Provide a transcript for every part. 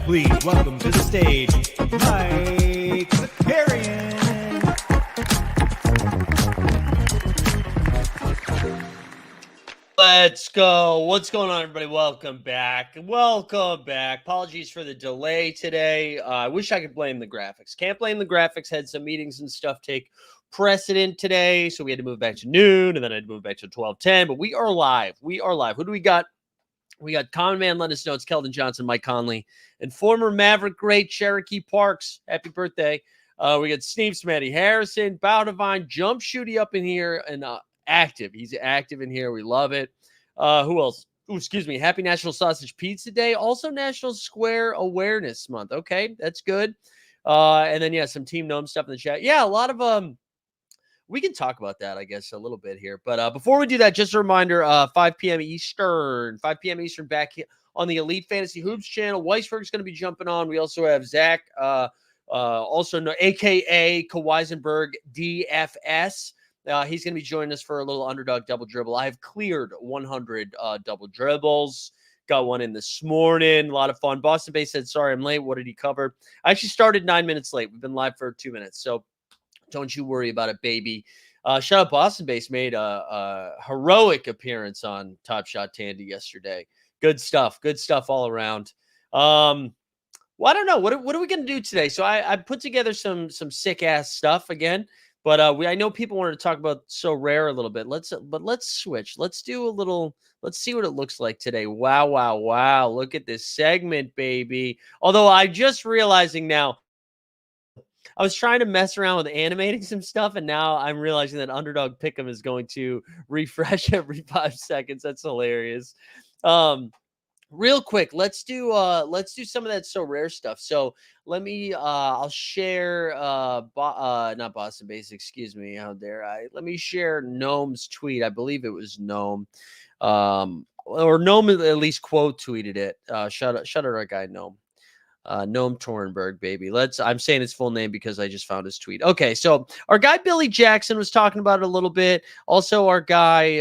Please welcome to the stage, Mike Zakarian. Let's go. What's going on, everybody? Welcome back. Welcome back. Apologies for the delay today. I wish I could blame the graphics. Can't blame the graphics. Had some meetings and stuff take precedent today, so we had to move back to noon, and then I had to move back to 12:10. But we are live. We are live. Who do we got? We got Common Man, let us know. It's Keldon Johnson, Mike Conley, and former Maverick great Cherokee Parks. Happy birthday. We got Steve Smitty, Harrison, Bowdivine, Jump Shooty up in here, and active. He's active in here. We love it. Who else? Ooh, excuse me. Happy National Sausage Pizza Day. Also National Square Awareness Month. Okay, that's good. And then, yeah, some Team Gnome stuff in the chat. Yeah, a lot of we can talk about that, I guess, a little bit here. But before we do that, just a reminder, 5 p.m. Eastern, back on the Elite Fantasy Hoops channel. Weisberg's going to be jumping on. We also have Zach, also a.k.a. Kawaisenberg DFS. He's going to be joining us for a little underdog double dribble. I have cleared 100 double dribbles. Got one in this morning. A lot of fun. Boston Bay said, sorry, I'm late. What did he cover? I actually started 9 minutes late. We've been live for 2 minutes. So don't you worry about it, baby. Shout out Boston Base made a heroic appearance on Top Shot Tandy yesterday. Good stuff. Good stuff all around. Well, I don't know. What are we going to do today? So I put together some sick ass stuff again. But I know people wanted to talk about SORARE a little bit. Let's switch. Let's do a little. Let's see what it looks like today. Wow, wow, wow. Look at this segment, baby. Although I'm just realizing now, I was trying to mess around with animating some stuff, and now I'm realizing that Underdog Pick'em is going to refresh every 5 seconds. That's hilarious. Real quick, let's do some of that SORARE stuff. So let me I'll share not Boston Base, excuse me. How dare I? Let me share Gnome's tweet. I believe it was Gnome. Or Gnome at least quote tweeted it. Shout out our guy Gnome. Noam Torenberg, baby. I'm saying his full name because I just found his tweet. Okay, so our guy Billy Jackson was talking about it a little bit. Also, our guy,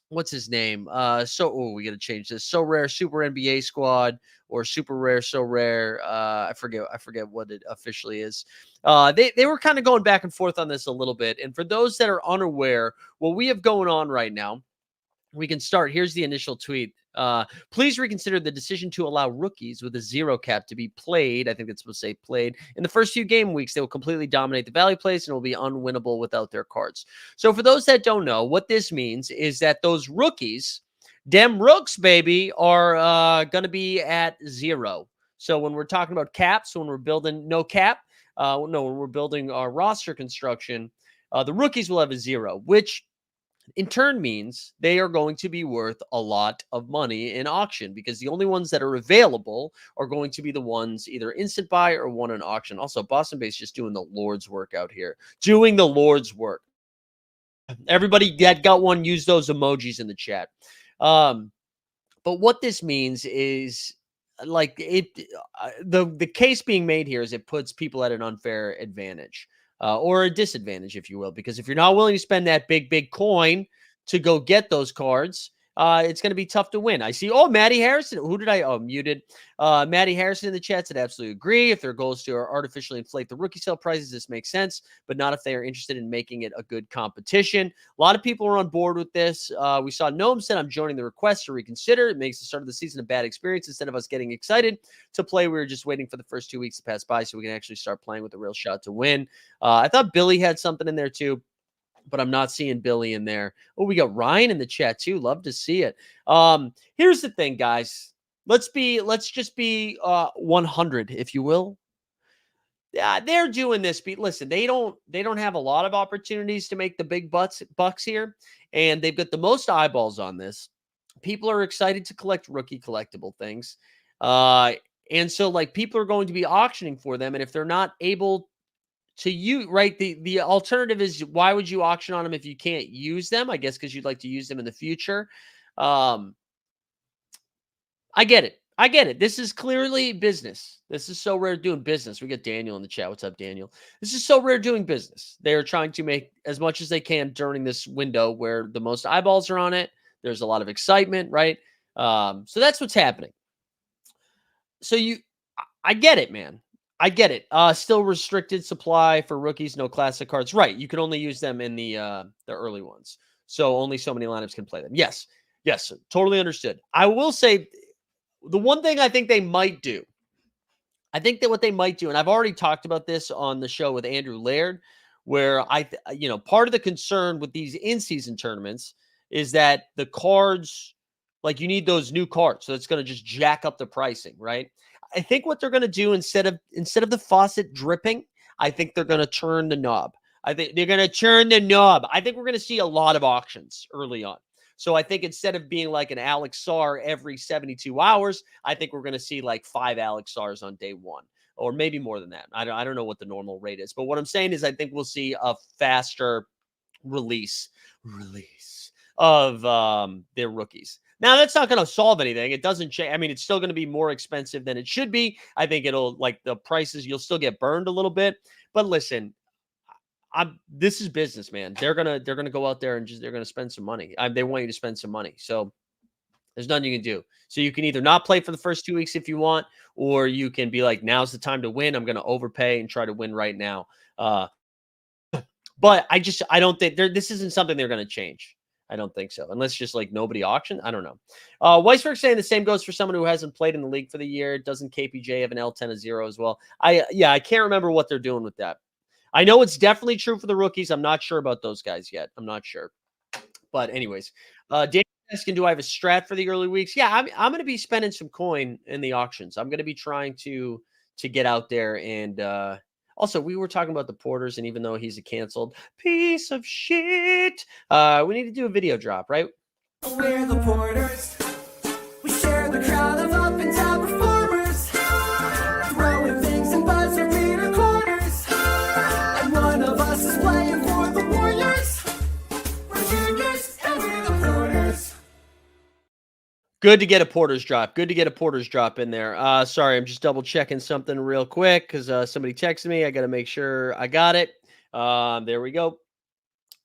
what's his name? We got to change this. SORARE Super NBA Squad or Super Rare SORARE. I forget what it officially is. They were kind of going back and forth on this a little bit. And for those that are unaware, what we have going on right now, we can start. Here's the initial tweet. Please reconsider the decision to allow rookies with a 0 cap to be played. I think it's supposed to say played. In the first few game weeks, they will completely dominate the value plays and will be unwinnable without their cards. So for those that don't know, what this means is that those rookies, dem rooks, baby, are going to be at 0. So when we're talking about caps, when we're building no cap, when we're building our roster construction, the rookies will have a 0, which in turn means they are going to be worth a lot of money in auction because the only ones that are available are going to be the ones either instant buy or one in auction. Also, Boston Base just doing the Lord's work out here. Doing the Lord's work. Everybody that got one, use those emojis in the chat. But what this means is like the case being made here is it puts people at an unfair advantage. Or a disadvantage, if you will, because if you're not willing to spend that big coin, to go get those cards, it's going to be tough to win. I see. Oh, Maddie Harrison. Who did I? Oh, muted. Maddie Harrison in the chat said, absolutely agree. If their goal is to artificially inflate the rookie sale prices, this makes sense, but not if they are interested in making it a good competition. A lot of people are on board with this. We saw Gnome said, I'm joining the request to reconsider. It makes the start of the season a bad experience. Instead of us getting excited to play, we were just waiting for the first 2 weeks to pass by so we can actually start playing with a real shot to win. I thought Billy had something in there too, but I'm not seeing Billy in there. Oh, we got Ryan in the chat too. Love to see it. Here's the thing, guys. Let's just be 100, if you will. Yeah, they're doing this. Listen, they don't have a lot of opportunities to make the big bucks here, and they've got the most eyeballs on this. People are excited to collect rookie collectible things. And so like people are going to be auctioning for them, and if they're not able to you, right? The alternative is, why would you auction on them if you can't use them? I guess because you'd like to use them in the future. I get it. I get it. This is clearly business. This is SORARE doing business. We got Daniel in the chat. What's up, Daniel? This is SORARE doing business. They are trying to make as much as they can during this window where the most eyeballs are on it. There's a lot of excitement, right? So that's what's happening. So I get it, man. I get it. Still restricted supply for rookies, no classic cards. Right. You can only use them in the early ones. So only so many lineups can play them. Yes. Yes. Totally understood. I will say the one thing I think they might do, I think that what they might do, and I've already talked about this on the show with Andrew Laird, where part of the concern with these in-season tournaments is that the cards, like you need those new cards. So it's going to just jack up the pricing, right? I think what they're going to do instead of the faucet dripping, I think they're going to turn the knob. I think they're going to turn the knob. I think we're going to see a lot of auctions early on. So I think instead of being like an Alex Sar every 72 hours, I think we're going to see like 5 Alex Sars on day one, or maybe more than that. I don't know what the normal rate is, but what I'm saying is I think we'll see a faster release of their rookies. Now, that's not going to solve anything. It doesn't change. I mean, it's still going to be more expensive than it should be. I think it'll, like, the prices, you'll still get burned a little bit. But listen, this is business, man. They're gonna go out there and they're gonna spend some money. They want you to spend some money. So there's nothing you can do. So you can either not play for the first 2 weeks if you want, or you can be like, now's the time to win. I'm going to overpay and try to win right now. But I don't think this isn't something they're going to change. I don't think so. Unless just like nobody auction. I don't know. Weisberg saying the same goes for someone who hasn't played in the league for the year. Doesn't KPJ have an L10-0 as well? I can't remember what they're doing with that. I know it's definitely true for the rookies. I'm not sure about those guys yet. I'm not sure. But anyways, Daniel asking, do I have a strat for the early weeks? Yeah, I'm going to be spending some coin in the auctions. I'm going to be trying to get out there. And also, we were talking about the Porters, and even though he's a canceled piece of shit, we need to do a video drop, right? We're the Porters. We share the crowd of up and down performers, throwing things and buzzer beater corners. And one of us is playing for the Warriors. We're juniors and we're the Porters. Good to get a Porters drop. Good to get a Porters drop in there. Sorry, I'm just double checking something real quick because somebody texted me. I got to make sure I got it. There we go.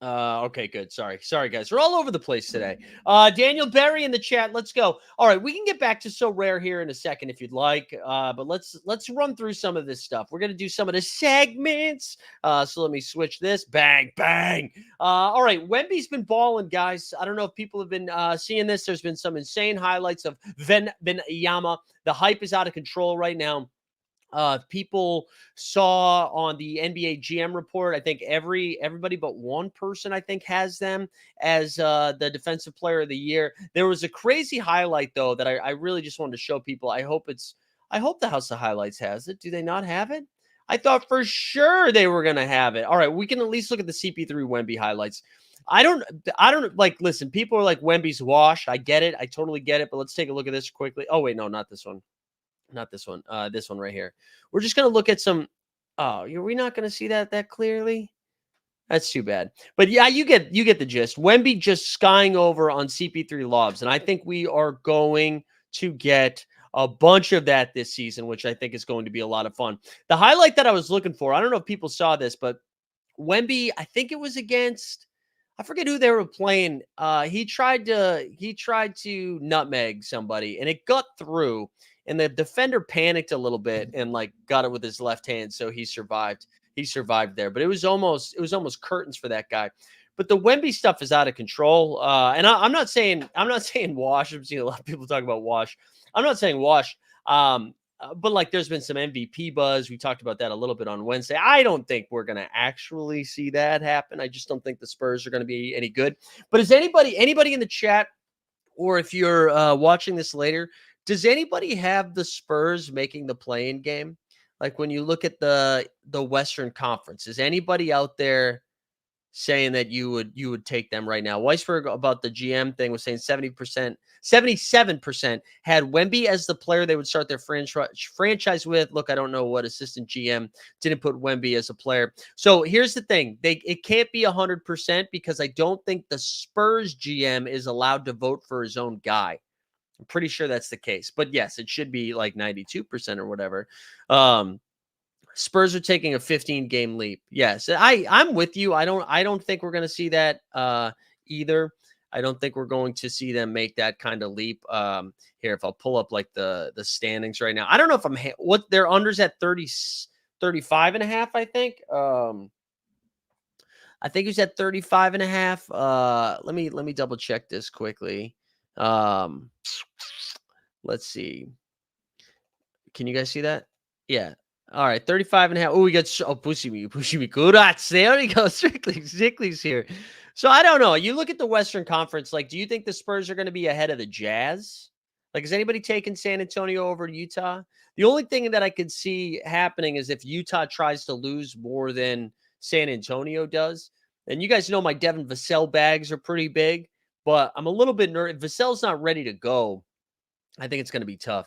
Okay, good. Sorry, guys. We're all over the place today. Daniel Berry in the chat. Let's go. All right, we can get back to SORARE here in a second if you'd like. But let's run through some of this stuff. We're gonna do some of the segments. So let me switch this. Bang, bang. All right, Wemby's been balling, guys. I don't know if people have been seeing this. There's been some insane highlights of Wembanyama. The hype is out of control right now. People saw on the NBA GM report, I think everybody but one person, I think, has them as the defensive player of the year. There was a crazy highlight though that I really just wanted to show people. I hope the House of Highlights has it. Do they not have it? I thought for sure they were gonna have it. All right, we can at least look at the CP3 Wemby highlights. I don't like, listen, people are like, Wemby's washed. I get it. I totally get it. But let's take a look at this quickly. Oh wait, no, not this one. Not this one. This one right here. We're just going to look at some. Oh, are we not going to see that clearly? That's too bad. But yeah, you get the gist. Wemby just skying over on CP3 lobs. And I think we are going to get a bunch of that this season, which I think is going to be a lot of fun. The highlight that I was looking for, I don't know if people saw this, but Wemby, I think it was against I forget who they were playing. He tried to nutmeg somebody, and it got through. And the defender panicked a little bit and like got it with his left hand, so he survived. He survived there, but it was almost curtains for that guy. But the Wemby stuff is out of control. And I'm not saying wash. I'm seeing a lot of people talk about wash. I'm not saying wash. But like there's been some MVP buzz. We talked about that a little bit on Wednesday. I don't think we're going to actually see that happen. I just don't think the Spurs are going to be any good. But is anybody in the chat, or if you're watching this later, does anybody have the Spurs making the play-in game? Like when you look at the Western Conference, is anybody out there saying that you would take them right now? Weisberg about the GM thing was saying 77% had Wemby as the player they would start their franchise with. Look, I don't know what assistant GM didn't put Wemby as a player. So here's the thing. It can't be 100% because I don't think the Spurs GM is allowed to vote for his own guy. I'm pretty sure that's the case. But yes, it should be like 92% or whatever. Spurs are taking a 15-game leap. Yes, I'm with you. I don't think we're going to see that either. I don't think we're going to see them make that kind of leap. Here, if I'll pull up like the standings right now. I don't know if what their unders at 35 and a half, I think. I think he's at 35 and a half. Let me double check this quickly. Let's see. Can you guys see that? Yeah. All right, 35 and a half. Oh, we got pushing me. Kurats. There we go. Strictly's here. So I don't know. You look at the Western Conference. Like, do you think the Spurs are going to be ahead of the Jazz? Like, is anybody taking San Antonio over Utah? The only thing that I could see happening is if Utah tries to lose more than San Antonio does. And you guys know my Devin Vassell bags are pretty big, but I'm a little bit nervous. Vassell's not ready to go. I think it's going to be tough.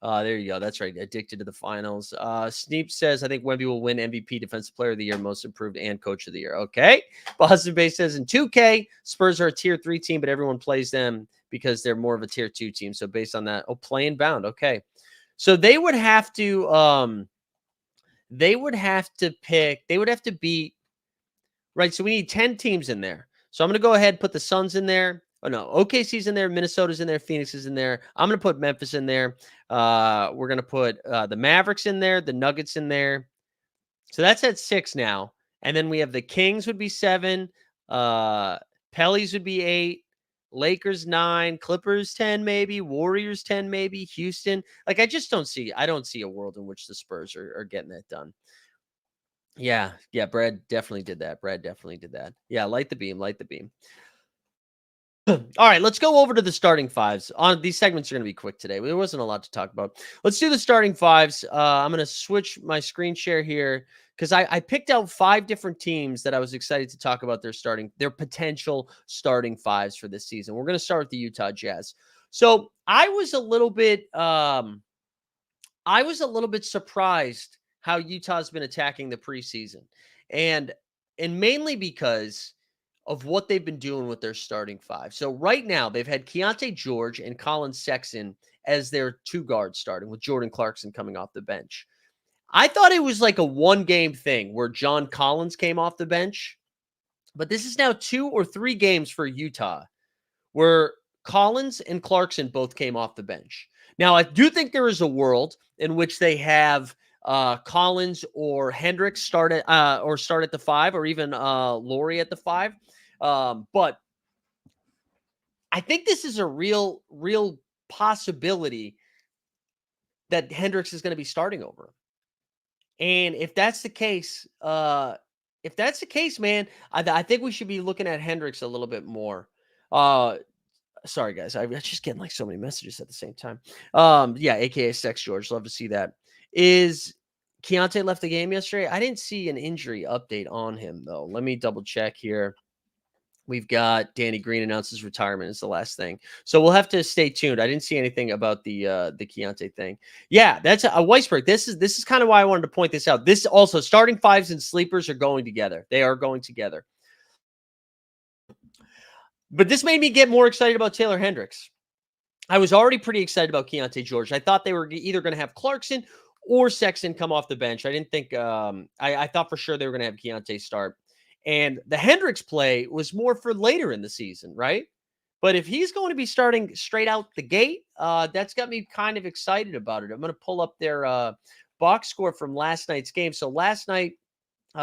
There you go. That's right. Addicted to the finals. Sneep says, I think Wemby will win MVP, Defensive Player of the Year, Most Improved, and Coach of the Year. Okay. Boston Bay says, in 2K, Spurs are a tier 3 team, but everyone plays them because they're more of a tier 2 team. So based on that, play-in bound. Okay. So they would have to beat, right? So we need 10 teams in there. So I'm going to go ahead and put the Suns in there. Oh, no. OKC's in there. Minnesota's in there. Phoenix is in there. I'm going to put Memphis in there. We're going to put the Mavericks in there. The Nuggets in there. So that's at 6 now. And then we have the Kings would be 7. Pellies would be 8. Lakers 9. Clippers 10 maybe. Warriors 10 maybe. Houston. Like, I don't see a world in which the Spurs are getting that done. Yeah. Brad definitely did that. Yeah, light the beam. All right, let's go over to the starting fives. These segments are going to be quick today. There wasn't a lot to talk about. Let's do the starting fives. I'm going to switch my screen share here because I picked out 5 different teams that I was excited to talk about their potential starting fives for this season. We're going to start with the Utah Jazz. So I was a little bit surprised how Utah's been attacking the preseason, and mainly because of what they've been doing with their starting 5. So right now they've had Keontae George and Colin Sexton as their 2 guards starting, with Jordan Clarkson coming off the bench. I thought it was like a 1-game thing where John Collins came off the bench, but this is now 2 or 3 games for Utah where Collins and Clarkson both came off the bench. Now, I do think there is a world in which they have Collins or Hendricks start at the 5, or even Laurie at the 5. But I think this is a real possibility that Hendricks is going to be starting over him. And if that's the case, man, I think we should be looking at Hendricks a little bit more. Sorry, guys. I'm just getting like so many messages at the same time. Yeah, AKA Sex George. Love to see that. Is Keontae left the game yesterday? I didn't see an injury update on him, though. Let me double check here. We've got Danny Green announces retirement is the last thing. So we'll have to stay tuned. I didn't see anything about the Keontae thing. Yeah, that's a Weisberg. This is kind of why I wanted to point this out. This also, starting 5s and sleepers are going together. They are going together. But this made me get more excited about Taylor Hendricks. I was already pretty excited about Keontae George. I thought they were either going to have Clarkson or Sexton come off the bench. I didn't think I thought for sure they were going to have Keontae start. And the Hendricks play was more for later in the season, right? But if he's going to be starting straight out the gate, that's got me kind of excited about it. I'm going to pull up their box score from last night's game. So last night,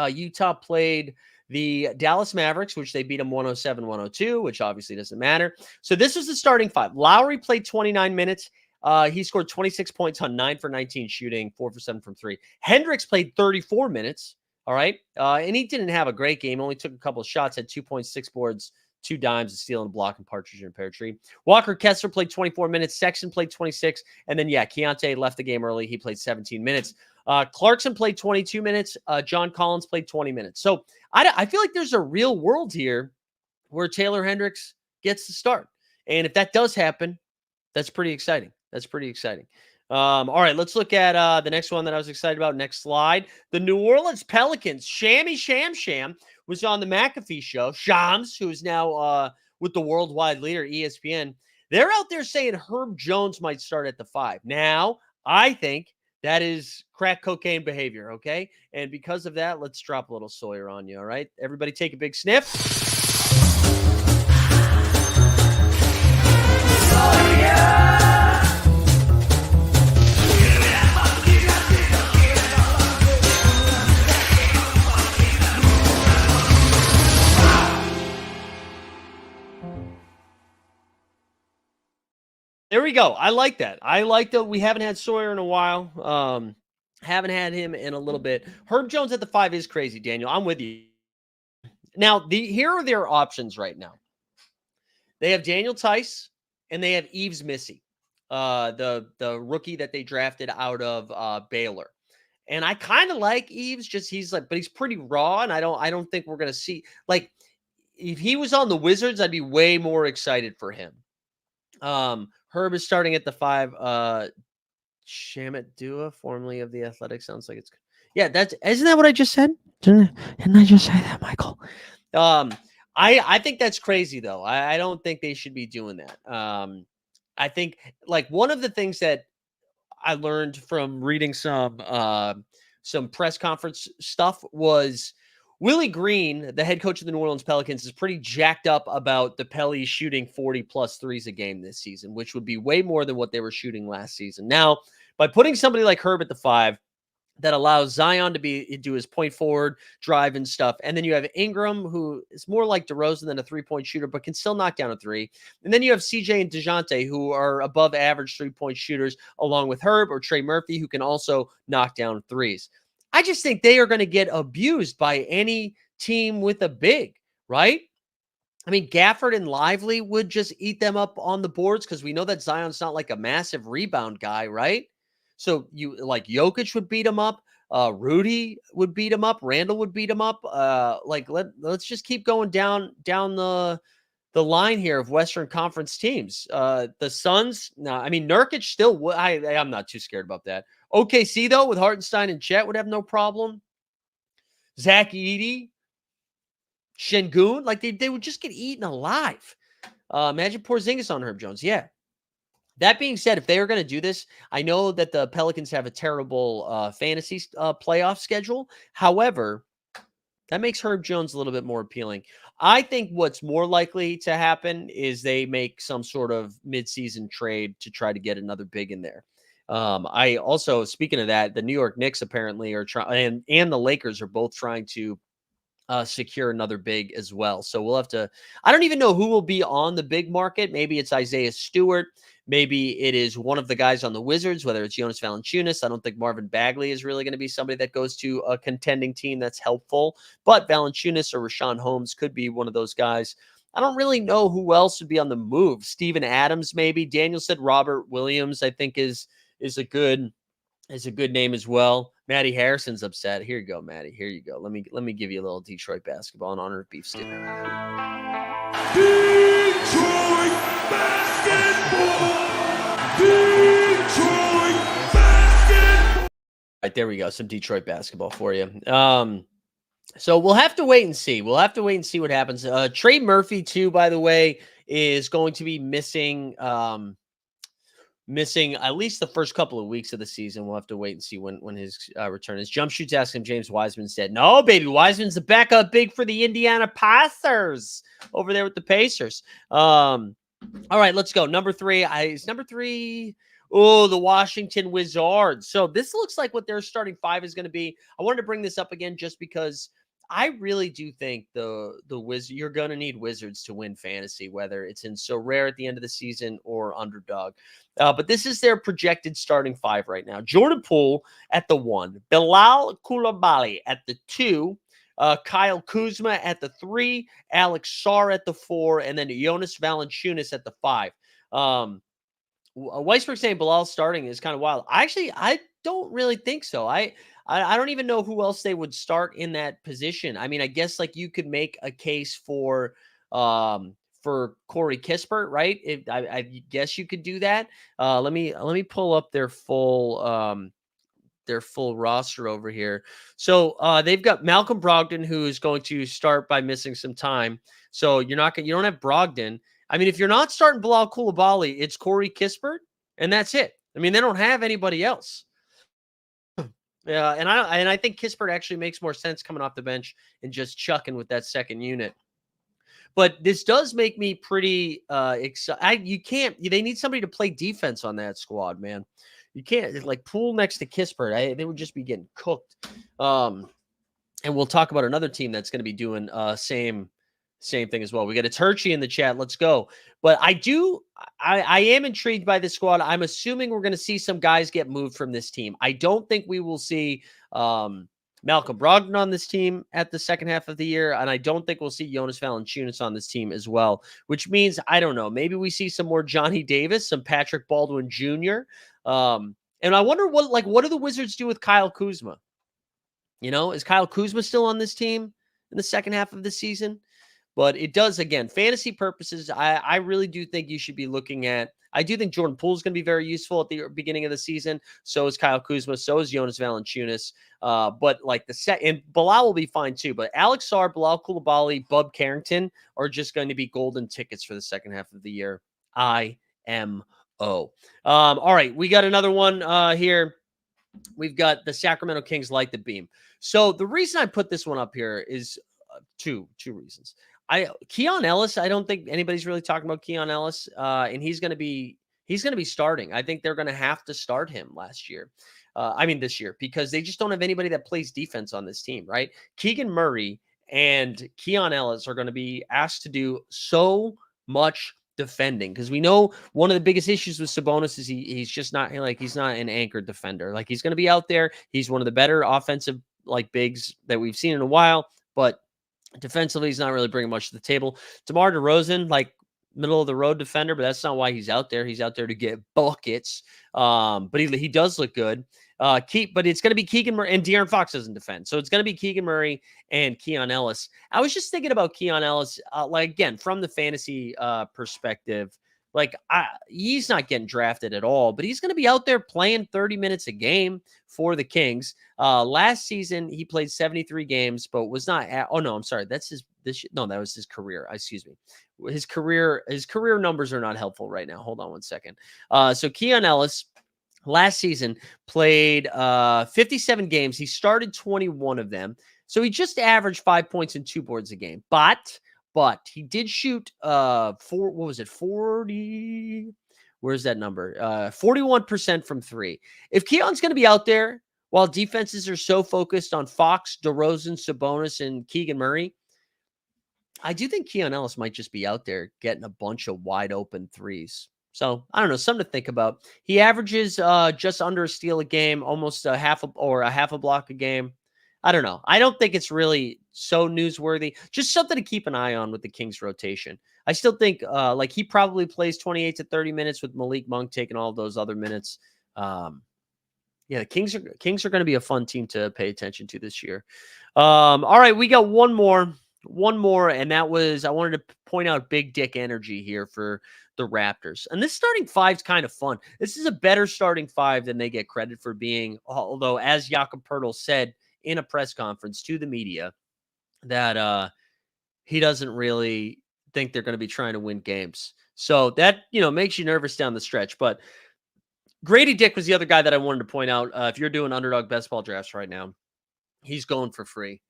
Utah played the Dallas Mavericks, which they beat them 107-102, which obviously doesn't matter. So this was the starting five. Lowry played 29 minutes. He scored 26 points on 9 for 19 shooting, 4 for 7 from 3. Hendricks played 34 minutes. All right. And he didn't have a great game. Only took a couple of shots, had 2.6 boards, 2 dimes, a steal, and a block, and partridge in a pear tree. Walker Kessler played 24 minutes. Sexton played 26. And then, Keontae left the game early. He played 17 minutes. Clarkson played 22 minutes. John Collins played 20 minutes. So I feel like there's a real world here where Taylor Hendricks gets to start. And if that does happen, that's pretty exciting. All right, let's look at the next one that I was excited about. Next slide. The New Orleans Pelicans, Shammy Sham was on the McAfee show. Shams, who is now with the worldwide leader, ESPN. They're out there saying Herb Jones might start at the 5. Now, I think that is crack cocaine behavior, okay? And because of that, let's drop a little Sawyer on you, all right? Everybody take a big sniff. There we go. I like that. I like that we haven't had Sawyer in a while. Haven't had him in a little bit. Herb Jones at the 5 is crazy, Daniel. I'm with you. Now, here are their options right now. They have Daniel Tice and they have Yves Missy, the rookie that they drafted out of Baylor. And I kind of like Yves, but he's pretty raw, and I don't think we're gonna see, like, if he was on the Wizards, I'd be way more excited for him. Herb is starting at the 5. Shamit Dua, formerly of the Athletic, sounds like it's isn't that what I just said? Didn't I just say that, Michael? I think that's crazy though. I don't think they should be doing that. I think, like, one of the things that I learned from reading some press conference stuff was Willie Green, the head coach of the New Orleans Pelicans, is pretty jacked up about the Pellies shooting 40-plus threes a game this season, which would be way more than what they were shooting last season. Now, by putting somebody like Herb at the 5, that allows Zion to do his point forward, drive and stuff. And then you have Ingram, who is more like DeRozan than a three-point shooter, but can still knock down a 3. And then you have CJ and DeJounte, who are above average three-point shooters, along with Herb or Trey Murphy, who can also knock down 3s. I just think they are going to get abused by any team with a big, right? I mean, Gafford and Lively would just eat them up on the boards because we know that Zion's not like a massive rebound guy, right? So Jokic would beat him up. Rudy would beat him up. Randall would beat him up. Let's just keep going down the line here of Western Conference teams. The Suns. No, I mean, Nurkic still. I'm not too scared about that. OKC though, with Hartenstein and Chet, would have no problem. Zach Edey, Şengün, like they would just get eaten alive. Imagine Porzingis on Herb Jones. Yeah. That being said, if they are going to do this, I know that the Pelicans have a terrible fantasy playoff schedule. However, that makes Herb Jones a little bit more appealing. I think what's more likely to happen is they make some sort of midseason trade to try to get another big in there. I also, speaking of that, the New York Knicks apparently are trying, and the Lakers are both trying to secure another big as well. So we'll have to, I don't even know who will be on the big market. Maybe it's Isaiah Stewart. Maybe it is one of the guys on the Wizards, whether it's Jonas Valanciunas. I don't think Marvin Bagley is really going to be somebody that goes to a contending team that's helpful, but Valanciunas or Rashawn Holmes could be one of those guys. I don't really know who else would be on the move. Steven Adams, maybe. Daniel said Robert Williams, I think is a good name as well. Matty Harrison's upset. Here you go, Matty. Here you go. Let me give you a little Detroit basketball in honor of Beef Stew. Detroit basketball. Detroit basketball. All right, there we go. Some Detroit basketball for you. So we'll have to wait and see. We'll have to wait and see what happens. Trey Murphy, too, by the way, is going to be missing missing at least the first couple of weeks of the season. We'll have to wait and see when his return is. Jump Shoots asking James Wiseman said, no, baby, Wiseman's the backup big for the Indiana Pacers over there with the Pacers. All right, let's go. Number 3. Is number 3? Oh, the Washington Wizards. So this looks like what their starting 5 is going to be. I wanted to bring this up again just because I really do think the you're going to need Wizards to win fantasy, whether it's in SORARE at the end of the season or underdog. But this is their projected starting 5 right now. Jordan Poole at the 1, Bilal Coulibaly at the 2, Kyle Kuzma at the 3, Alex Sarr at the 4, and then Jonas Valanciunas at the 5. Weisberg saying Bilal starting is kind of wild. I don't really think so. I don't even know who else they would start in that position. I mean, I guess like you could make a case for Corey Kispert, right? I guess you could do that. Let me pull up their full roster over here. So they've got Malcolm Brogdon, who is going to start by missing some time. So you don't have Brogdon. I mean, if you're not starting Bilal Coulibaly, it's Corey Kispert, and that's it. I mean, they don't have anybody else. Yeah, and I think Kispert actually makes more sense coming off the bench and just chucking with that second unit. But this does make me pretty excited. They need somebody to play defense on that squad, man. You can't like Poole next to Kispert. They would just be getting cooked. And we'll talk about another team that's going to be doing same thing as well. We got a Turchi in the chat. Let's go. But I am intrigued by this squad. I'm assuming we're going to see some guys get moved from this team. I don't think we will see Malcolm Brogdon on this team at the second half of the year. And I don't think we'll see Jonas Valanciunas on this team as well, which means, I don't know, maybe we see some more Johnny Davis, some Patrick Baldwin Jr. And I wonder what do the Wizards do with Kyle Kuzma? Is Kyle Kuzma still on this team in the second half of the season? But it does, again, fantasy purposes, I really do think you should be looking at, I do think Jordan Poole is going to be very useful at the beginning of the season. So is Kyle Kuzma. So is Jonas Valanciunas. But like and Bilal will be fine too. But Alex Sarr, Bilal Coulibaly, Bub Carrington are just going to be golden tickets for the second half of the year. IMO. All right, we got another one here. We've got the Sacramento Kings Light the Beam. So the reason I put this one up here is two reasons. Keon Ellis, I don't think anybody's really talking about Keon Ellis, and he's going to be starting. I think they're going to have to start him this year, because they just don't have anybody that plays defense on this team, right? Keegan Murray and Keon Ellis are going to be asked to do so much defending, because we know one of the biggest issues with Sabonis is he's just not he's not an anchored defender. Like, he's going to be out there. He's one of the better offensive bigs that we've seen in a while, but defensively, he's not really bringing much to the table. DeMar DeRozan, middle of the road defender, but that's not why he's out there. He's out there to get buckets. But he does look good. But it's going to be Keegan Murray, and De'Aaron Fox doesn't defend. So it's going to be Keegan Murray and Keon Ellis. I was just thinking about Keon Ellis, again, from the fantasy perspective. He's not getting drafted at all, but he's going to be out there playing 30 minutes a game for the Kings. Last season, he played 73 games, but was not that was his career. Excuse me. His career numbers are not helpful right now. Hold on one second. So Keon Ellis last season played 57 games. He started 21 of them. So he just averaged 5 points and 2 boards a game, but he did shoot 40. Where's that number? 41% from 3. If Keon's going to be out there while defenses are so focused on Fox, DeRozan, Sabonis, and Keegan Murray, I do think Keon Ellis might just be out there getting a bunch of wide open threes. So I don't know, something to think about. He averages just under a steal a game, almost a half a block a game. I don't know. I don't think it's really so newsworthy. Just something to keep an eye on with the Kings rotation. I still think he probably plays 28 to 30 minutes with Malik Monk taking all of those other minutes. The Kings are going to be a fun team to pay attention to this year. All right, we got one more, and that was, I wanted to point out big dick energy here for the Raptors. And this starting 5 is kind of fun. This is a better starting 5 than they get credit for being, although, as Jakob Poeltl said in a press conference to the media, that he doesn't really think they're going to be trying to win games. So that, makes you nervous down the stretch. But Grady Dick was the other guy that I wanted to point out. If you're doing underdog best ball drafts right now, he's going for free.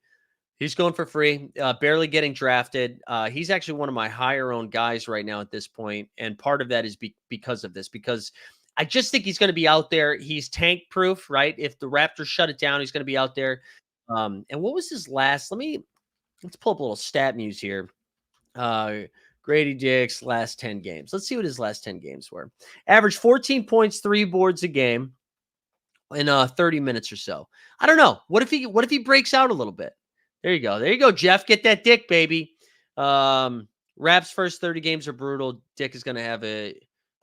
He's going for free, barely getting drafted. He's actually one of my higher owned guys right now at this point, and part of that is because of this. Because I just think he's going to be out there. He's tank proof, right? If the Raptors shut it down, he's going to be out there. And what was his last? Let's pull up a little stat muse here. Grady Dick's last 10 games. Let's see what his last 10 games were. Average 14 points, 3 boards a game in 30 minutes or so. I don't know. What if he breaks out a little bit? There you go. There you go, Jeff. Get that Dick, baby. Raps first 30 games are brutal. Dick is going to have a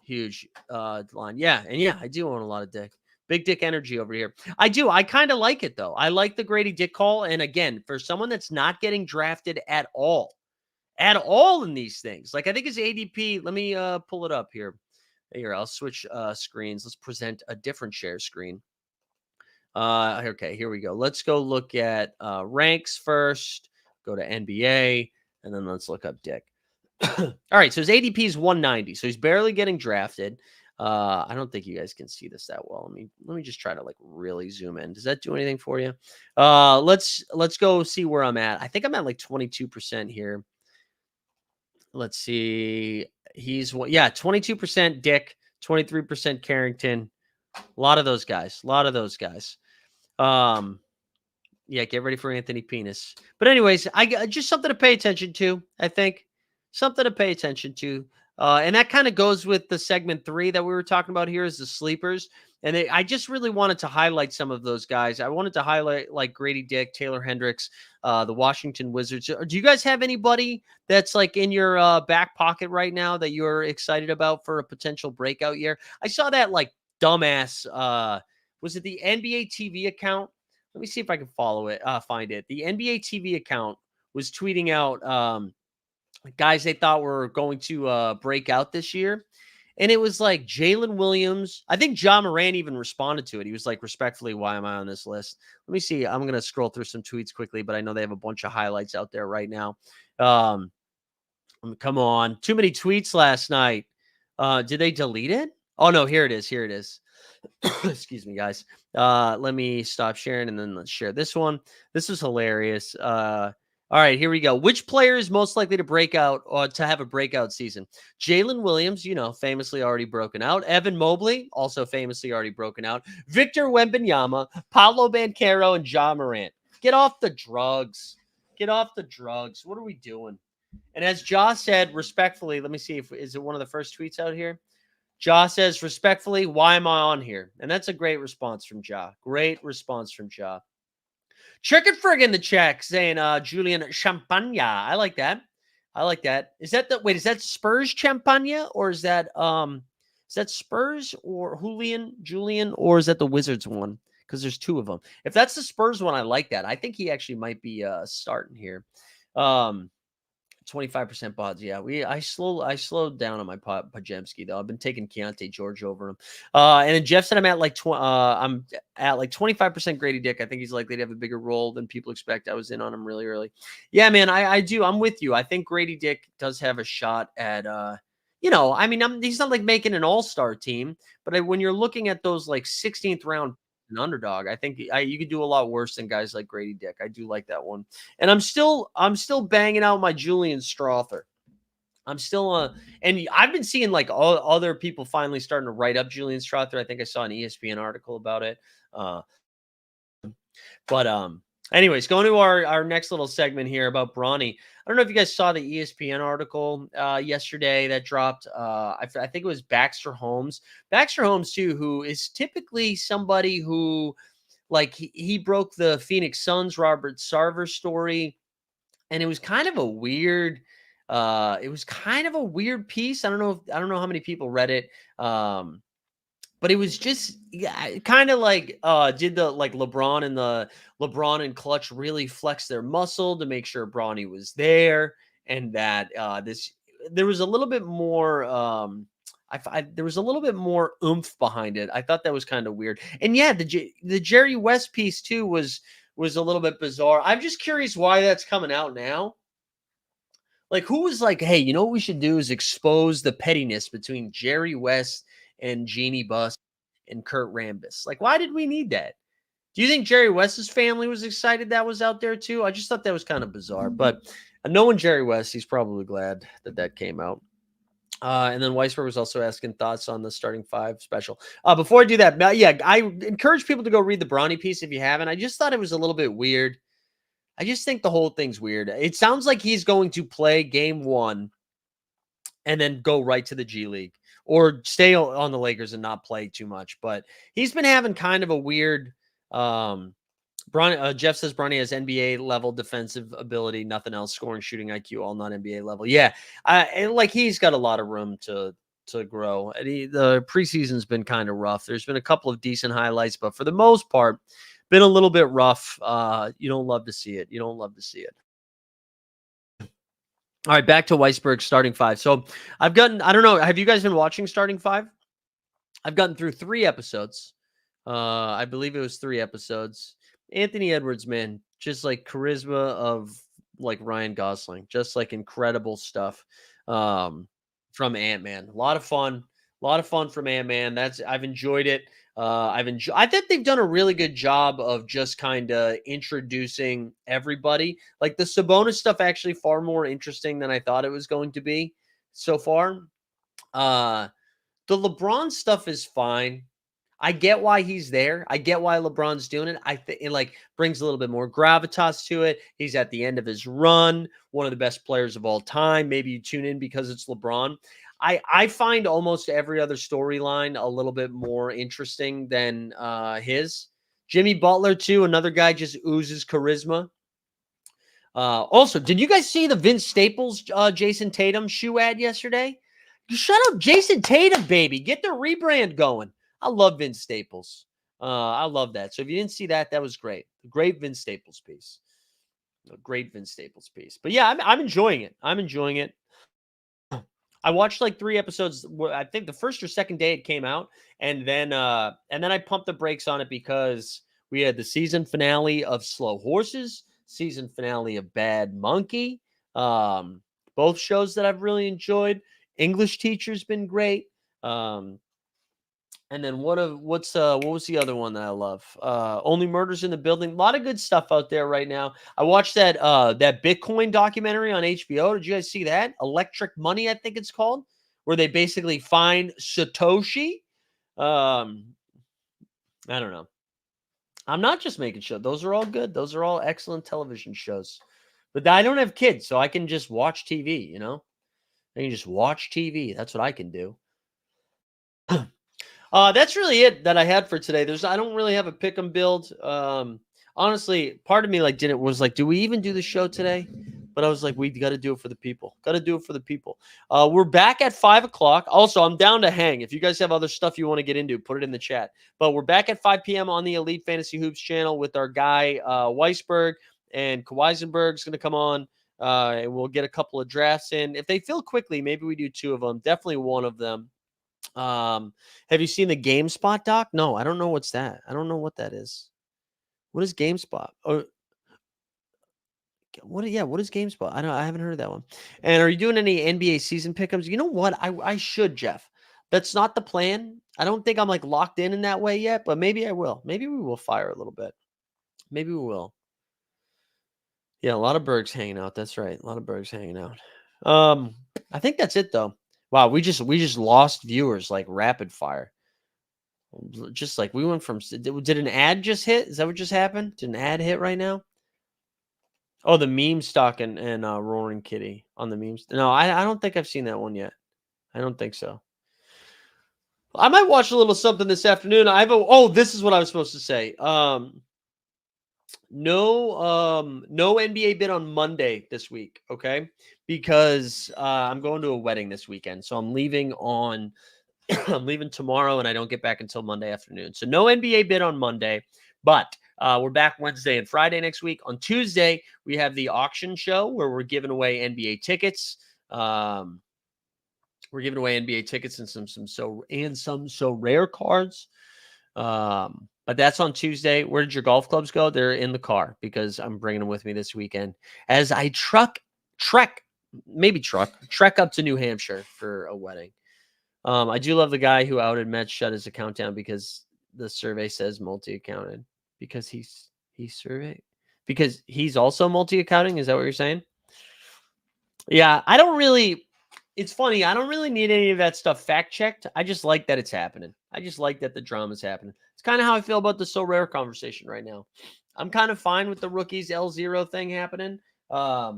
huge line. Yeah, and yeah, I do own a lot of Dick. Big Dick energy over here. I do. I kind of like it, though. I like the Grady Dick call. And again, for someone that's not getting drafted at all in these things. Like, I think his ADP, let me pull it up here. Here, I'll switch screens. Let's present a different share screen. Okay, here we go. Let's go look at ranks first. Go to NBA, and then let's look up Dick. All right, so his ADP is 190, so he's barely getting drafted. I don't think you guys can see this that well. Let me just try to like really zoom in. Does that do anything for you? Let's go see where I'm at. I think I'm at like 22% here. Let's see. He's 22% Dick, 23% Carrington. A lot of those guys. Yeah, get ready for Anthony Penis. But anyways, I just something to pay attention to. I think something to pay attention to. And that kind of goes with the segment 3 that we were talking about here is the sleepers. And I just really wanted to highlight some of those guys. I wanted to highlight like Grady Dick, Taylor Hendricks, the Washington Wizards. Do you guys have anybody that's like in your back pocket right now that you're excited about for a potential breakout year? I saw that like dumbass, was it the NBA TV account? Let me see if I can find it. The NBA TV account was tweeting out guys they thought were going to break out this year. And it was like Jalen Williams. I think Ja Morant even responded to it. He was like, respectfully, why am I on this list? Let me see. I'm going to scroll through some tweets quickly, but I know they have a bunch of highlights out there right now. Come on. Too many tweets last night. Did they delete it? Oh, no, here it is. Excuse me, guys. Let me stop sharing and then let's share this one. This is hilarious. All right, here we go. Which player is most likely to break out or to have a breakout season? Jalen Williams, famously already broken out. Evan Mobley, also famously already broken out. Victor Wembanyama, Paolo Banchero, and Ja Morant. Get off the drugs. What are we doing? And as Ja said, respectfully, let me see is it one of the first tweets out here? Ja says, respectfully, why am I on here? And that's a great response from Ja. Chicken Frig in the check saying Julian Champagne. I like that. Is that Spurs Champagne or is that Spurs or Julian or is that the Wizards one? Because there's 2 of them. If that's the Spurs one, I like that. I think he actually might be starting here. 25% pods. Yeah, I slowed down on my Pajemski though. I've been taking Keontae George over him. And then Jeff said I'm at like 25% Grady Dick. I think he's likely to have a bigger role than people expect. I was in on him really early. Yeah, man, I do. I'm with you. I think Grady Dick does have a shot at he's not like making an all-star team, but when you're looking at those like 16th round an underdog, I think you could do a lot worse than guys like Grady Dick. I do like that one. And I'm still banging out my Julian Strother. I'm still and I've been seeing like all other people finally starting to write up Julian Strother. I think I saw an ESPN article about it. Anyways, going to our next little segment here about Bronny. I don't know if you guys saw the ESPN article yesterday that dropped. I think it was Baxter Holmes. Baxter Holmes, too, who is typically somebody who, like, he broke the Phoenix Suns Robert Sarver story. And it was kind of a weird piece. I don't know how many people read it. But it was just kind of like did the like LeBron and Clutch really flex their muscle to make sure Bronny was there and that there was a little bit more there was a little bit more oomph behind it. I thought that was kind of weird. And yeah, the Jerry West piece too was a little bit bizarre. I'm just curious why that's coming out now. Like who was like, hey, what we should do is expose the pettiness between Jerry West and Jeannie Buss. and Kurt Rambis. Like, why did we need that? Do you think Jerry West's family was excited that was out there too? I just thought that was kind of bizarre. But knowing Jerry West, he's probably glad that that came out. And then Weisberg was also asking thoughts on the starting five special. Before I do that, yeah, I encourage people to go read the Bronny piece if you haven't. I just thought it was a little bit weird. I just think the whole thing's weird. It sounds like he's going to play game 1 and then go right to the G League or stay on the Lakers and not play too much. But he's been having kind of a weird Jeff says Bronny has NBA level defensive ability, nothing else, scoring, shooting IQ, all not NBA level. Yeah, and like he's got a lot of room to grow. And the preseason's been kind of rough. There's been a couple of decent highlights, but for the most part, been a little bit rough. You don't love to see it. You don't love to see it. All right, back to Weisberg's starting 5. So I've gotten, I don't know, have you guys been watching starting 5? I've gotten through 3 episodes. I believe it was 3 episodes. Anthony Edwards, man, just like charisma of like Ryan Gosling, just like incredible stuff from Ant-Man. A lot of fun from Ant-Man. I've enjoyed it. I think they've done a really good job of just kind of introducing everybody. Like the Sabonis stuff, actually far more interesting than I thought it was going to be so far. The LeBron stuff is fine. I get why he's there. I get why LeBron's doing it. I think it like brings a little bit more gravitas to it. He's at the end of his run, one of the best players of all time. Maybe you tune in because it's LeBron. I find almost every other storyline a little bit more interesting than his. Jimmy Butler, too, another guy just oozes charisma. Also, did you guys see the Vince Staples, Jason Tatum shoe ad yesterday? Shut up, Jason Tatum, baby. Get the rebrand going. I love Vince Staples. I love that. So if you didn't see that, that was great. Great Vince Staples piece. A great Vince Staples piece. But yeah, I'm enjoying it. I'm enjoying it. I watched like 3 episodes. I think the first or second day it came out, and then I pumped the brakes on it because we had the season finale of Slow Horses, season finale of Bad Monkey. Both shows that I've really enjoyed. English Teacher's been great. And then what was the other one that I love? Only Murders in the Building. A lot of good stuff out there right now. I watched that Bitcoin documentary on HBO. Did you guys see that? Electric Money, I think it's called, where they basically find Satoshi. I don't know. I'm not just making shows. Those are all good. Those are all excellent television shows. But I don't have kids, so I can just watch TV, you know? I can just watch TV. That's what I can do. That's really it that I had for today. I don't really have a pick 'em build. Honestly, part of me was like, do we even do the show today? But I was like, we got to do it for the people. Got to do it for the people. We're back at 5 o'clock. Also, I'm down to hang. If you guys have other stuff you want to get into, put it in the chat. But we're back at 5 p.m. on the Elite Fantasy Hoops channel with our guy Weisberg, and Weisenberg's going to come on. And we'll get a couple of drafts in. If they fill quickly, maybe we do 2 of them. Definitely one of them. Have you seen the GameSpot doc? No, I don't know what's that. I don't know what that is. What is GameSpot? Or what is GameSpot? I haven't heard of that one. And are you doing any NBA season pickups? You know what? I should, Jeff. That's not the plan. I don't think I'm like locked in that way yet, but maybe I will. Maybe we will fire a little bit. Maybe we will. Yeah, a lot of Bergs hanging out. That's right. A lot of Bergs hanging out. I think that's it though. Wow, we just lost viewers like rapid fire. Just like we went from, did an ad just hit? Is that what just happened? Did an ad hit right now? Oh, the meme stock and Roaring Kitty on the memes. No, I don't think I've seen that one yet. I don't think so. I might watch a little something this afternoon. This is what I was supposed to say. No NBA bid on Monday this week, okay? Because I'm going to a wedding this weekend. So I'm leaving I'm leaving tomorrow and I don't get back until Monday afternoon. So no NBA bid on Monday, but we're back Wednesday and Friday next week. On Tuesday, we have the auction show where we're giving away NBA tickets. We're giving away NBA tickets and some SORARE cards. But that's on Tuesday. Where did your golf clubs go? They're in the car because I'm bringing them with me this weekend as I trek up to New Hampshire for a wedding. I do love the guy who outed Mets shut his account down because the survey says multi-accounted. Because he's surveyed. Because he's also multi-accounting. Is that what you're saying? Yeah, I don't really. It's funny. I don't really need any of that stuff fact checked. I just like that it's happening. I just like that the drama's happening. It's kind of how I feel about the SORARE conversation right now. I'm kind of fine with the rookies L0 thing happening. But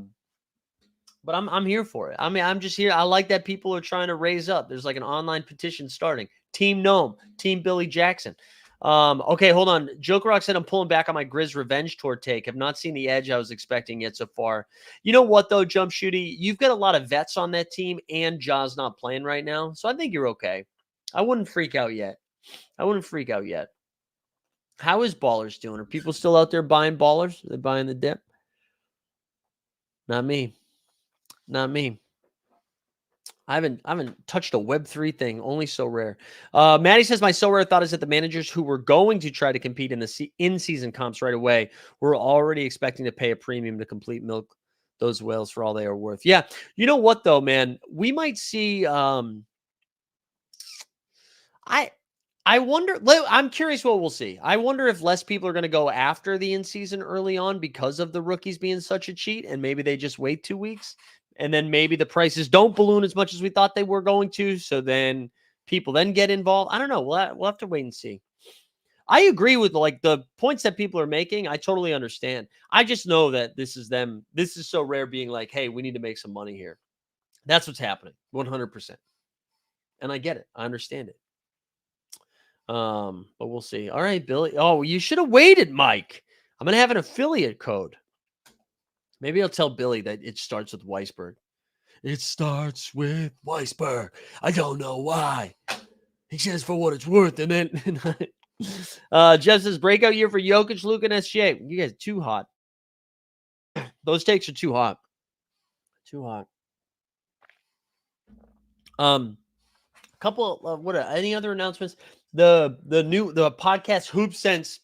I'm here for it. I mean, I'm just here. I like that people are trying to raise up. There's like an online petition starting. Team Gnome, Team Billy Jackson. Okay, hold on. Joker Rock said I'm pulling back on my Grizz Revenge Tour take. Have not seen the edge I was expecting yet so far. You know what, though, Jump Shooty? You've got a lot of vets on that team, and Ja's not playing right now. So I think you're okay. I wouldn't freak out yet. How is Ballers doing? Are people still out there buying Ballers? Are they buying the dip? Not me. Not me. I haven't touched a Web3 thing. Only SORARE. Maddie says my SORARE thought is that the managers who were going to try to compete in the in-season comps right away were already expecting to pay a premium to complete milk those whales for all they are worth. Yeah, you know what though, man? We might see. I wonder. I'm curious what we'll see. I wonder if less people are going to go after the in-season early on because of the rookies being such a cheat, and maybe they just wait 2 weeks. And then maybe the prices don't balloon as much as we thought they were going to. So then people then get involved. I don't know. We'll have to wait and see. I agree with like the points that people are making. I totally understand. I just know that this is them. This is SORARE being like, hey, we need to make some money here. That's what's happening. 100%. And I get it. I understand it. But we'll see. All right, Billy. Oh, you should have waited, Mike. I'm going to have an affiliate code. Maybe I'll tell Billy that it starts with Weisberg. It starts with Weisberg. I don't know why. He says for what it's worth. And then Jeff says breakout year for Jokic, Luka, and SGA. You guys too hot. Those takes are too hot. Too hot. Couple of any other announcements? The podcast Hoop Sense,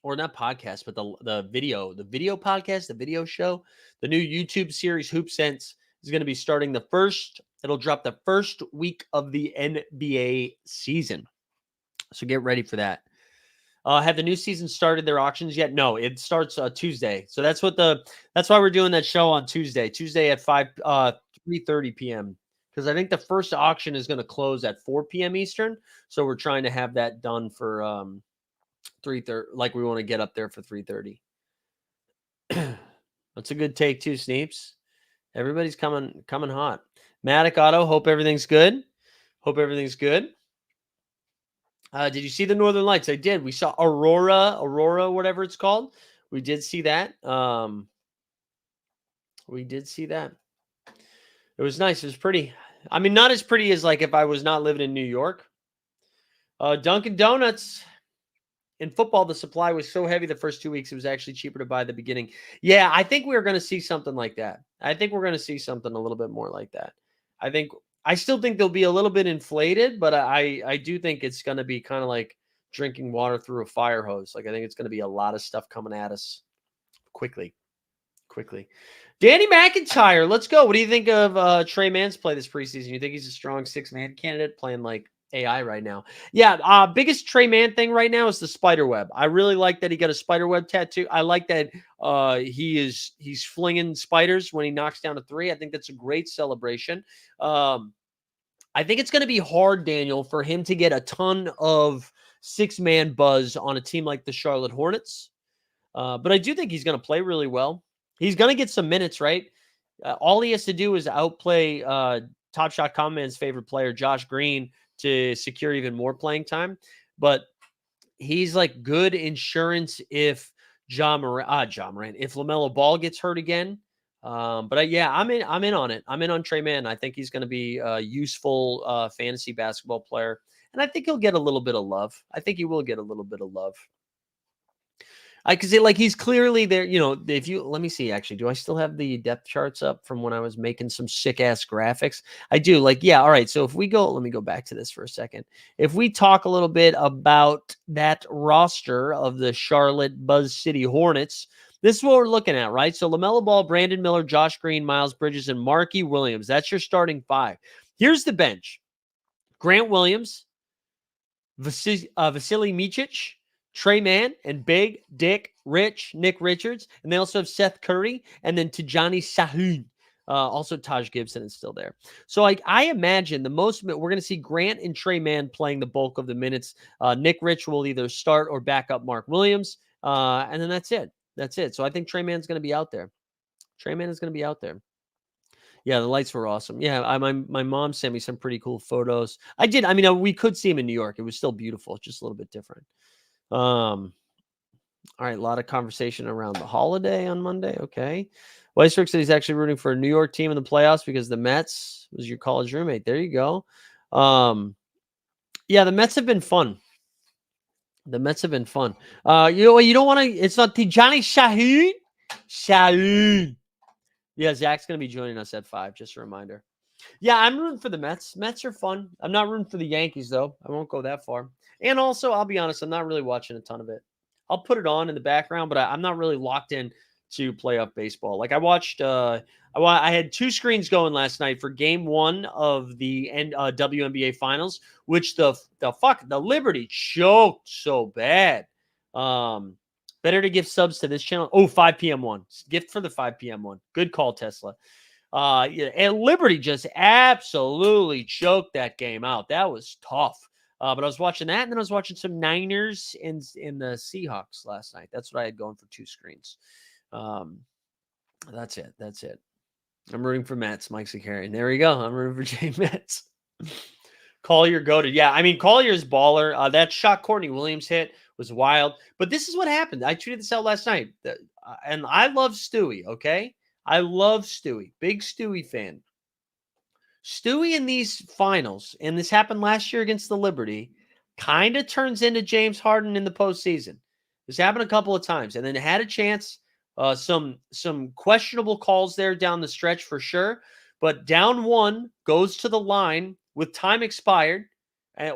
or not podcast, but the video podcast, the video show, the new YouTube series Hoop Sense is going to be starting it'll drop the first week of the NBA season. So get ready for that. Have the new season started their auctions yet? No, it starts Tuesday. So that's why we're doing that show on Tuesday at 3:30 p.m. because I think the first auction is going to close at 4 p.m. Eastern. So we're trying to have that done for 3:30. Like we want to get up there for 3:30. That's a good take too, Sneeps. Everybody's coming hot. Matic Auto, hope everything's good. Did you see the Northern Lights? I did. We saw Aurora, whatever it's called. We did see that. It was nice. It was pretty. I mean, not as pretty as like if I was not living in New York. Dunkin' Donuts. In football, the supply was so heavy the first 2 weeks, it was actually cheaper to buy at the beginning. Yeah, I think we're going to see something like that. I think we're going to see something a little bit more like that. I still think they'll be a little bit inflated, but I do think it's going to be kind of like drinking water through a fire hose. Like I think it's going to be a lot of stuff coming at us quickly. Danny McIntyre, let's go. What do you think of Trey Mann's play this preseason? You think he's a strong 6-man candidate playing like AI right now? Yeah, biggest Trey Mann thing right now is the spider web. I really like that he got a spider web tattoo. I like that he's flinging spiders when he knocks down a three. I think that's a great celebration. I think it's going to be hard, Daniel, for him to get a ton of 6-man buzz on a team like the Charlotte Hornets. But I do think he's going to play really well. He's going to get some minutes, right? All he has to do is outplay Top Shot Comman's favorite player, Josh Green, to secure even more playing time. But he's like good insurance if if LaMelo Ball gets hurt again. But yeah, I'm in on it. I'm in on Trey Mann. I think he's going to be a useful fantasy basketball player. And I think he'll get a little bit of love. I think he will get a little bit of love. Because he's clearly there, let me see, actually, do I still have the depth charts up from when I was making some sick ass graphics? I do. All right. So if we go, let me go back to this for a second. If we talk a little bit about that roster of the Charlotte Buzz City Hornets, this is what we're looking at, right? So LaMelo Ball, Brandon Miller, Josh Green, Miles Bridges, and Marquise Williams. That's your starting five. Here's the bench. Grant Williams, Vasily Micic, Trey Mann, and Big Dick Rich, Nick Richards. And they also have Seth Curry and then Tijani Sahun. Also, Taj Gibson is still there. So I imagine the most we're going to see Grant and Trey Mann playing the bulk of the minutes. Nick Rich will either start or back up Mark Williams. And then that's it. That's it. So I think Trey Mann's going to be out there. Trey Mann is going to be out there. Yeah, the lights were awesome. Yeah, my mom sent me some pretty cool photos. I did. I mean, we could see him in New York. It was still beautiful, just a little bit different. All right, a lot of conversation around the holiday on Monday. Okay. Weisberg said he's actually rooting for a New York team in the playoffs because the Mets was your college roommate. There you go. Yeah, the Mets have been fun. The Mets have been fun. You don't want to. It's not Tijani Sahun. Sahun. Yeah, Zach's going to be joining us at 5. Just a reminder. Yeah, I'm rooting for the Mets. Mets are fun. I'm not rooting for the Yankees, though. I won't go that far. And also, I'll be honest, I'm not really watching a ton of it. I'll put it on in the background, but I'm not really locked in to playoff baseball. Like I watched, I had 2 screens going last night for Game 1 of the WNBA Finals, which the Liberty choked so bad. Better to give subs to this channel. Oh, 5 p.m. one. Gift for the 5 p.m. one. Good call, Tesla. Yeah, and Liberty just absolutely choked that game out. That was tough. But I was watching that, and then I was watching some Niners in the Seahawks last night. That's what I had going for 2 screens. That's it. That's it. I'm rooting for Mets, Mike Zakarian. There we go. I'm rooting for Jay Mets. Collier goated. Yeah, I mean, Collier's baller. That shot Courtney Williams hit was wild. But this is what happened. I tweeted this out last night. And I love Stewie, okay? I love Stewie. Big Stewie fan. Stewie in these finals, and this happened last year against the Liberty, kind of turns into James Harden in the postseason. This happened a couple of times, and then had a chance. Some questionable calls there down the stretch for sure, but down 1 goes to the line with time expired,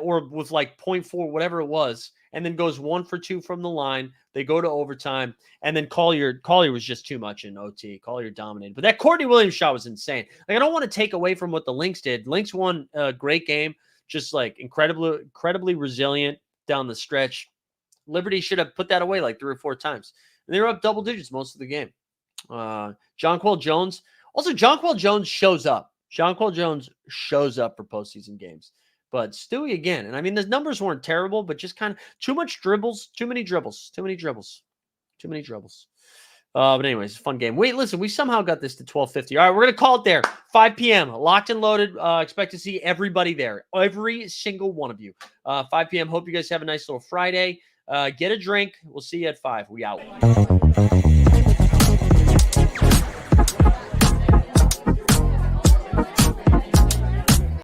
or with like 0.4, whatever it was, and then goes 1 for 2 from the line. They go to overtime, and then Collier was just too much in OT. Collier dominated. But that Courtney Williams shot was insane. Like, I don't want to take away from what the Lynx did. Lynx won a great game, just like incredibly resilient down the stretch. Liberty should have put that away like 3 or 4 times. And they were up double digits most of the game. Jonquel Jones. Also, Jonquel Jones shows up. Jonquel Jones shows up for postseason games. But Stewie again. And I mean, the numbers weren't terrible, but just kind of too many dribbles. But anyways, fun game. Wait, listen, we somehow got this to 12:50. All right, we're going to call it there. 5 p.m. Locked and loaded. Expect to see everybody there. Every single one of you. 5 p.m. Hope you guys have a nice little Friday. Get a drink. We'll see you at 5. We out.